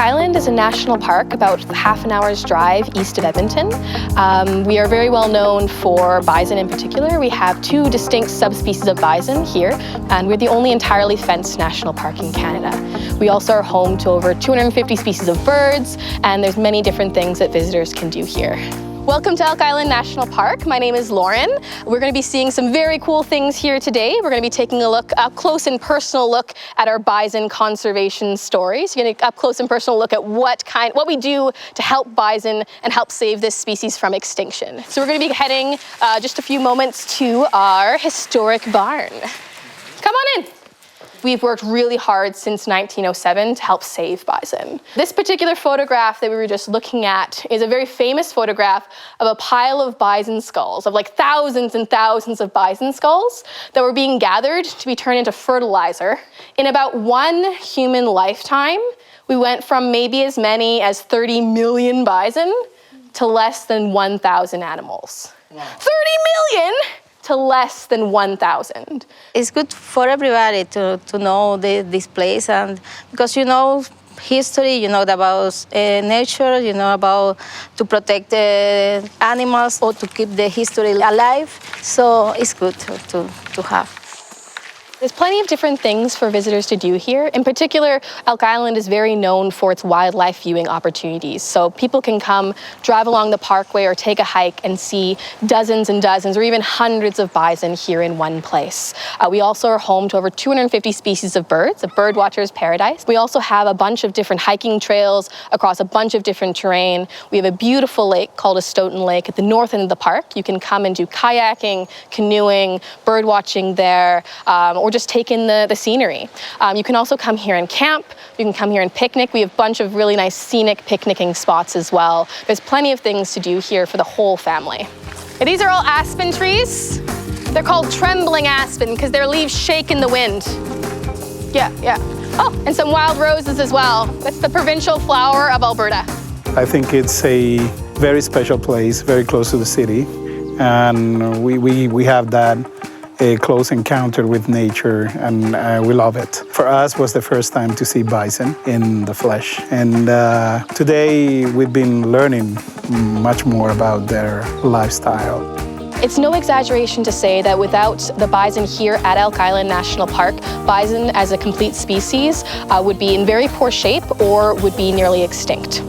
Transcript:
Island is a national park about half an hour's drive east of Edmonton. We are very well known for bison in particular. We have two distinct subspecies of bison here, and we're the only entirely fenced national park in Canada. We also are home to over 250 species of birds, and there's many different things that visitors can do here. Welcome to Elk Island National Park. My name is Lauren. We're going to be seeing some very cool things here today. We're going to be taking a close and personal look at our bison conservation stories. You're going to get up close and personal look at what we do to help bison and help save this species from extinction. So we're going to be heading just a few moments to our historic barn. Come on in. We've worked really hard since 1907 to help save bison. This particular photograph that we were just looking at is a very famous photograph of a pile of bison skulls, of like thousands and thousands of bison skulls that were being gathered to be turned into fertilizer. In about one human lifetime, we went from maybe as many as 30 million bison to less than 1,000 animals. Wow. 30 million! To less than 1,000. It's good for everybody to know this place, and because you know history, you know about nature, you know about to protect the animals or to keep the history alive. So it's good to have. There's plenty of different things for visitors to do here. In particular, Elk Island is very known for its wildlife viewing opportunities. So people can come, drive along the parkway or take a hike and see dozens and dozens or even hundreds of bison here in one place. We also are home to over 250 species of birds, a bird watcher's paradise. We also have a bunch of different hiking trails across a bunch of different terrain. We have a beautiful lake called a Stoughton Lake at the north end of the park. You can come and do kayaking, canoeing, bird watching there, or just take in the scenery. You can also come here and camp. You can come here and picnic. We have a bunch of really nice scenic picnicking spots as well. There's plenty of things to do here for the whole family. And these are all aspen trees. They're called trembling aspen because their leaves shake in the wind. Yeah. Oh, and some wild roses as well. That's the provincial flower of Alberta. I think it's a very special place, very close to the city. And we have that a close encounter with nature, and we love it. For us, was the first time to see bison in the flesh. And today, we've been learning much more about their lifestyle. It's no exaggeration to say that without the bison here at Elk Island National Park, bison as a complete species would be in very poor shape or would be nearly extinct.